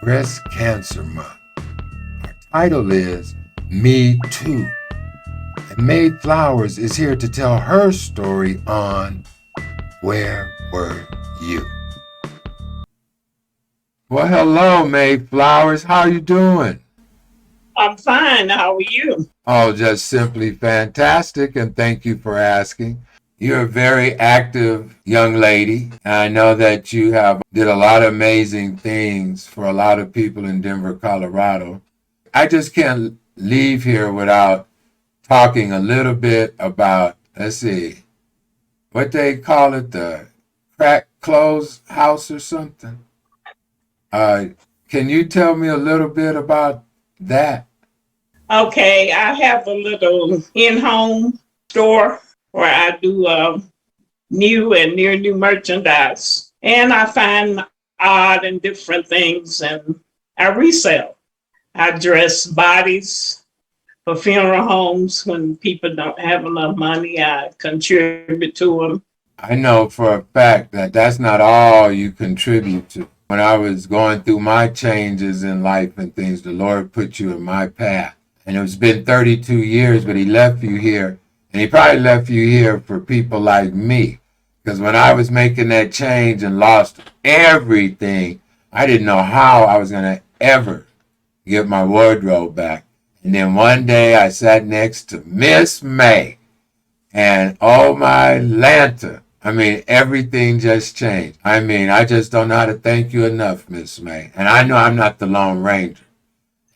Breast Cancer Month. Our title is Me Too. And Mae Flowers is here to tell her story on Where Were You? Well, hello, Mae Flowers. How are you doing? I'm fine. How are you? Oh, just simply fantastic, and thank you for asking. You're a very active young lady, and I know that you have did a lot of amazing things for a lot of people in Denver, Colorado. I just can't leave here without talking a little bit about, let's see, what they call it, the crack clothes house or something. Uh, can you tell me a little bit about that? Okay, I have a little in-home store where I do new and near new merchandise, and I find odd and different things, and I resell. I dress bodies for funeral homes when people don't have enough money. I contribute to them. I know for a fact that that's not all you contribute to. When I was going through my changes in life and things, the Lord put you in my path. And it's been 32 years, but He left you here. And He probably left you here for people like me. Because when I was making that change and lost everything, I didn't know how I was going to ever get my wardrobe back. And then one day I sat next to Miss May. And oh my Lanta, everything just changed. I just don't know how to thank you enough, Miss May. And I know I'm not the Lone Ranger.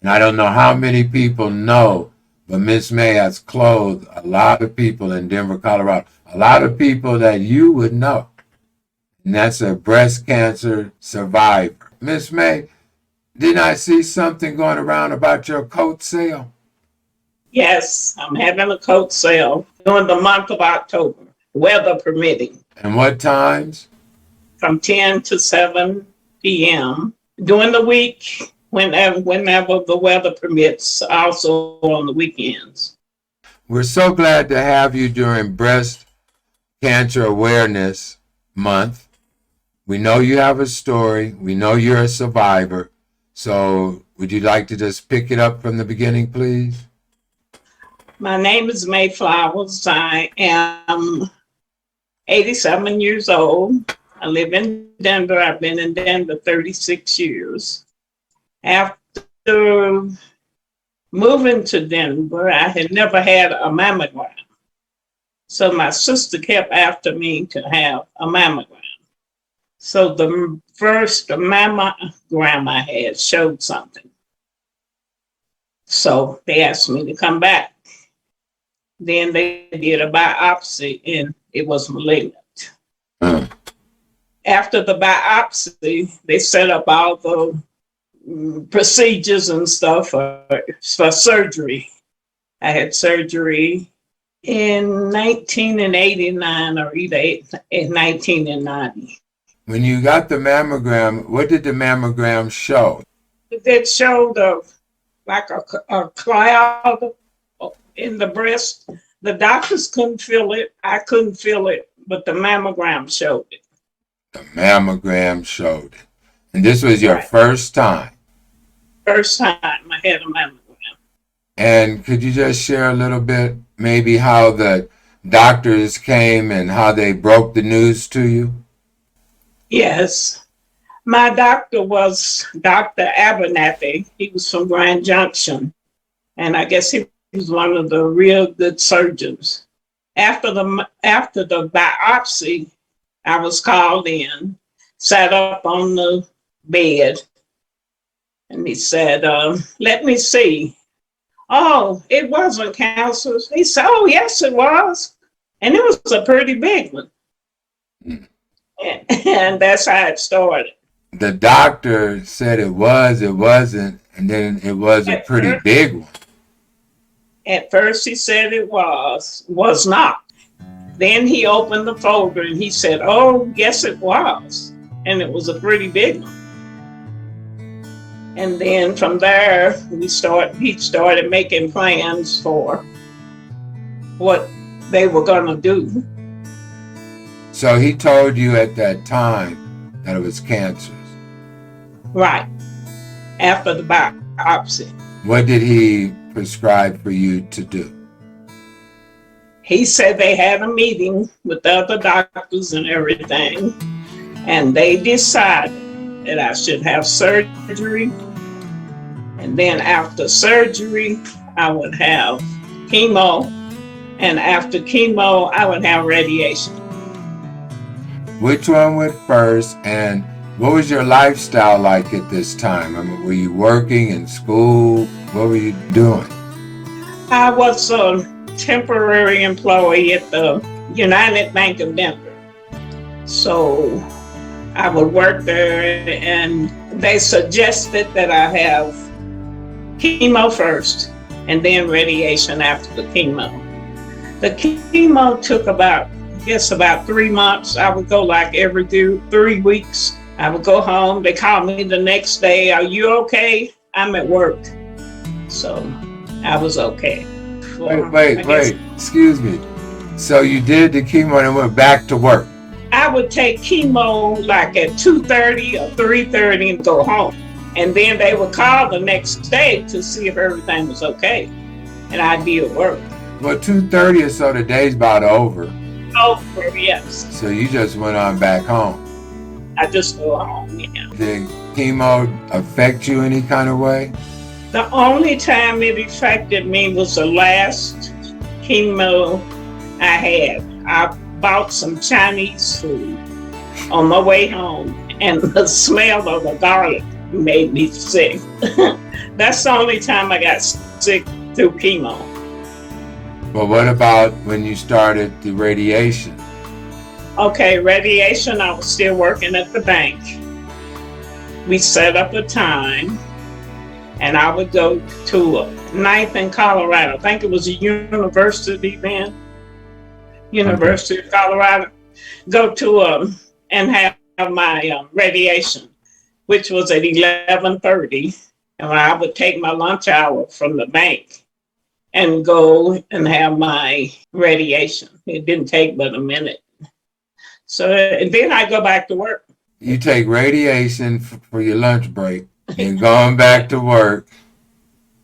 And I don't know how many people know, but Miss May has clothed a lot of people in Denver, Colorado. A lot of people that you would know. And that's a breast cancer survivor. Miss May, didn't I see something going around about your coat sale? Yes, I'm having a coat sale during the month of October, weather permitting, And what times? from 10 to 7 p.m. During the week, whenever the weather permits, also on the weekends. We're so glad to have you during Breast Cancer Awareness Month. We know you have a story. We know you're a survivor. So would you like to just pick it up from the beginning, please? My name is Mae Flowers. I am 87 years old. I live in Denver. I've been in Denver 36 years. After moving to Denver, I had never had a mammogram. So my sister kept after me to have a mammogram. So the first mammogram I had showed something. So they asked me to come back. Then they did a biopsy and it was malignant. After the biopsy, they set up all the procedures and stuff for surgery. I had surgery in 1989 or either in 1990. When you got the mammogram, what did the mammogram show? It showed like a cloud in the breast. The doctors couldn't feel it. I couldn't feel it, but the mammogram showed it. The mammogram showed it. And this was your Right. first time. First time I had a mammogram. And could you just share a little bit, maybe how the doctors came and how they broke the news to you? Yes. My doctor was Dr. Abernathy. He was from Grand Junction. And I guess he was one of the real good surgeons. After the biopsy, I was called in, sat up on the bed, and he said, let me see. Oh, it wasn't cancer. He said, oh, yes, it was. And it was a pretty big one. And that's how it started. The doctor said it wasn't, and then it was a pretty big one. At first he said it was not. Then he opened the folder and he said, oh, yes, it was. And it was a pretty big one. And then from there, he started making plans for what they were going to do. So he told you at that time that it was cancerous. Right. after the biopsy. What did he prescribe for you to do? He said they had a meeting with the other doctors and everything, and they decided that I should have surgery. And then after surgery, I would have chemo. And after chemo, I would have radiation. Which one went first, and what was your lifestyle like at this time? I mean, were you working in school? What were you doing? I was a temporary employee at the United Bank of Denver. So I would work there, and they suggested that I have chemo first and then radiation after the chemo. The chemo took about 3 months. I would go like every 3 weeks. I would go home. They called me the next day. Are you okay? I'm at work. So I was okay. Wait. Excuse me. So you did the chemo and went back to work? I would take chemo like at 2:30 or 3:30 and go home. And then they would call the next day to see if everything was okay. And I'd be at work. Well, 2:30 or so, the day's about over. Over, yes. So you just went on back home. I just go home, yeah. Did chemo affect you any kind of way? The only time it affected me was the last chemo I had. I bought some Chinese food on my way home, and the smell of the garlic made me sick. That's the only time I got sick through chemo. But what about when you started the radiation? Okay, radiation, I was still working at the bank. We set up a time, and I would go to Ninth in Colorado. I think it was a university then. University of Colorado. Go to and have my radiation, which was at 11:30. And I would take my lunch hour from the bank and go and have my radiation. It didn't take but a minute. So and then I go back to work. You take radiation for your lunch break and going back to work.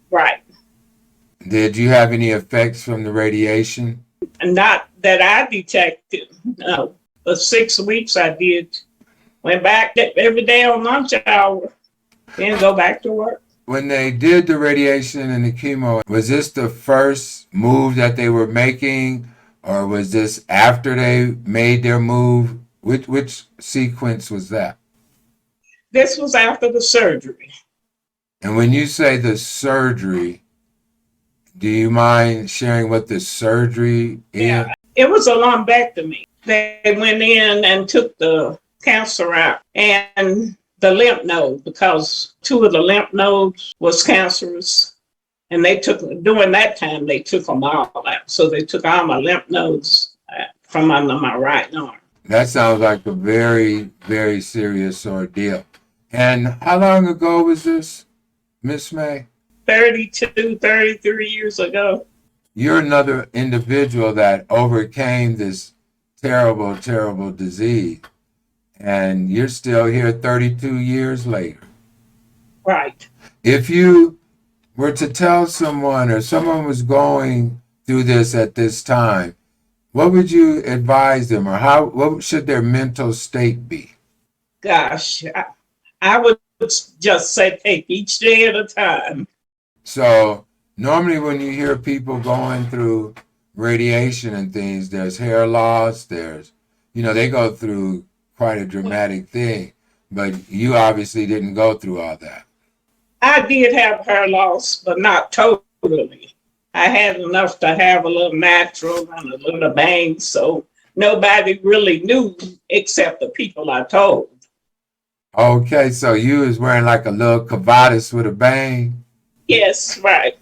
Right. Did you have any effects from the radiation? Not that I detected. No. For 6 weeks I did. Went back every day on lunch hour, then go back to work. When they did the radiation and the chemo, was this the first move that they were making, or was this after they made their move? Which sequence was that? This was after the surgery. And when you say the surgery, do you mind sharing what the surgery is? Yeah, it was a lumpectomy. They went in and took the cancer out and the lymph node, because 2 of the lymph nodes was cancerous. And they took, during that time, they took them all out. So they took all my lymph nodes from under my right arm. That sounds like a very, very serious ordeal. And how long ago was this, Miss Mae? 32, 33 years ago. You're another individual that overcame this terrible, terrible disease. And you're still here 32 years later. Right. If you were to tell someone, or someone was going through this at this time, what would you advise them, or what should their mental state be? Gosh, I would just say take each day at a time. So normally when you hear people going through radiation and things, there's hair loss, they go through quite a dramatic thing, but you obviously didn't go through all that. I did have hair loss, but not totally. I had enough to have a little natural and a little bangs, so nobody really knew except the people I told. Okay, so you was wearing like a little cavadas with a bang? Yes, right.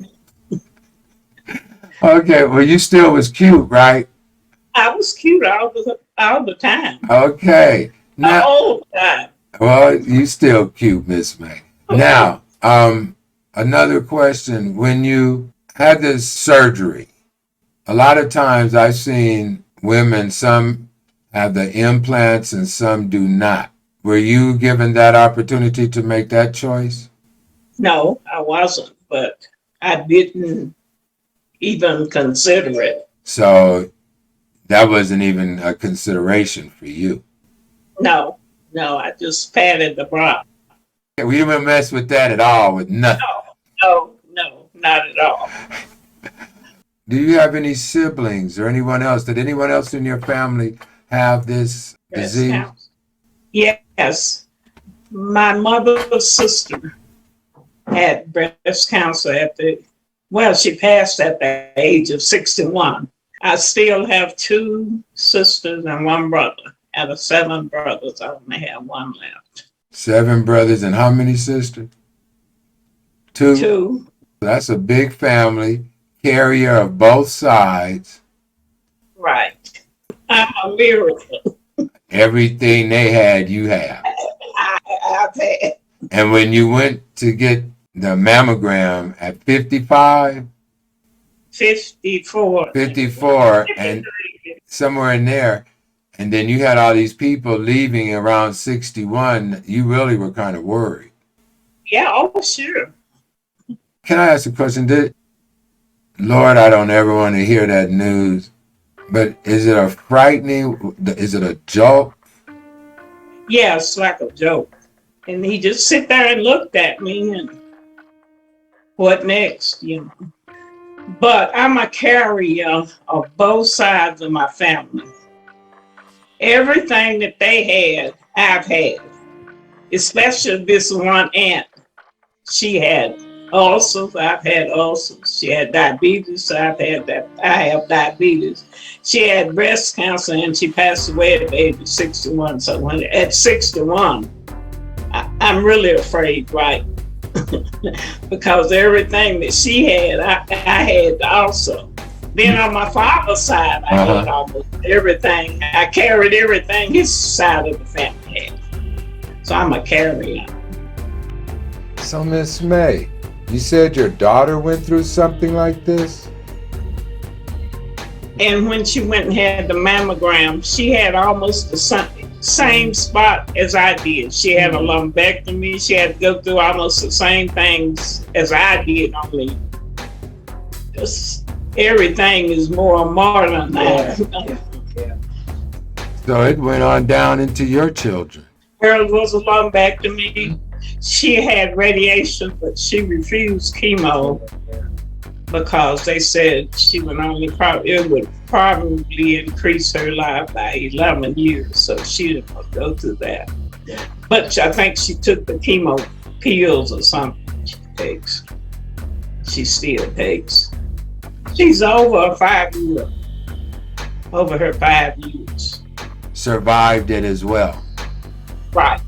Okay, well you still was cute, right? I was cute all the time. Okay. Now, all the time. Well, you still cute, Miss Mae. Now, another question. When you had this surgery, a lot of times I've seen women, some have the implants and some do not. Were you given that opportunity to make that choice? No, I wasn't, but I didn't even consider it. So that wasn't even a consideration for you. No, no, I just patted the bra. We didn't mess with that at all, with nothing. No, not at all. Do you have any siblings or anyone else? Did anyone else in your family have this Breast disease? cancer. Yes, my mother's sister had breast cancer she passed at the age of 61. I still have two sisters and one brother. Out of seven brothers, I only have one left. 7 brothers and how many sisters? 2. Two, That's a big family, carrier of both sides. right. I'm a miracle. Everything they had, you have. I've had And when you went to get the mammogram at 55, 54. 54, and somewhere in there, and then you had all these people leaving around 61, you really were kind of worried. Yeah, oh, sure. Can I ask a question? Lord, I don't ever want to hear that news, but is it a frightening, is it a joke? Yeah, it's like a joke. And he just sit there and looked at me and what next, you know. But I'm a carrier of both sides of my family. Everything that they had, I've had. Especially this one aunt. She had ulcers, I've had ulcers. She had diabetes, I have diabetes. She had breast cancer and she passed away at the age of 61. So at 61, I'm really afraid, right? Because everything that she had, I had also. Then on my father's side, I had almost everything. I carried everything his side of the family had. So I'm a carrier. So, Miss Mae, you said your daughter went through something like this? And when she went and had the mammogram, she had almost the same spot as I did. She had a lumpectomy. She had to go through almost the same things as I did, only just everything is more modern now. Yeah. So it went on down into your children. Hers was a lumpectomy. She had radiation, but she refused chemo because they said it would probably increase her life by 11 years. So she didn't go through that. But I think she took the chemo pills or something she takes. She still takes. She's over 5 years. Over her 5 years. Survived it as well. Right.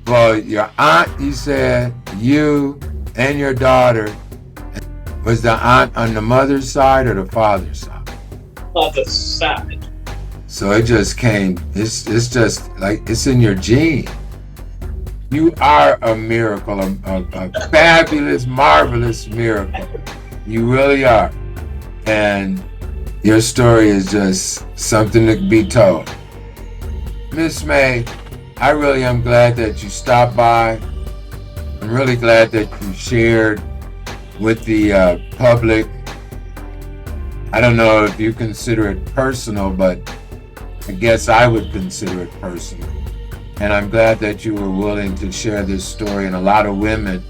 Well, your aunt, you said, you and your daughter, was the aunt on the mother's side or the father's side? Mother's side. So it just came, it's just like, it's in your gene. You are a miracle, a fabulous, marvelous miracle. You really are. And your story is just something to be told. Miss Mae, I really am glad that you stopped by. I'm really glad that you shared with the public. I don't know if you consider it personal, but I guess I would consider it personal. And I'm glad that you were willing to share this story. And a lot of women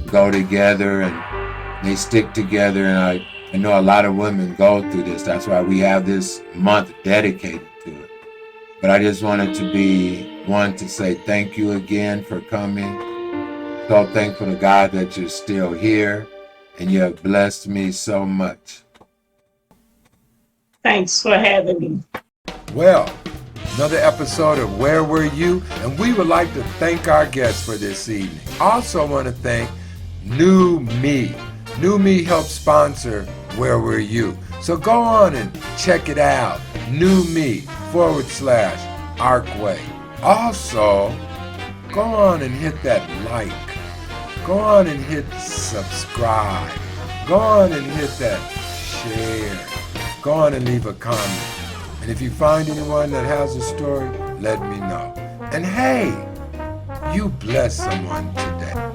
go together and they stick together. And I know a lot of women go through this. That's why we have this month dedicated to it. But I just wanted to be one to say thank you again for coming. So thankful to God that you're still here and you have blessed me so much. Thanks for having me. Well, another episode of Where Were You? And we would like to thank our guests for this evening. Also want to thank New Me. New Me helps sponsor Where Were You? So go on and check it out. New Me /Arkway. Also, go on and hit that like. Go on and hit subscribe. Go on and hit that share. Go on and leave a comment. And if you find anyone that has a story, let me know. And hey, you bless someone today.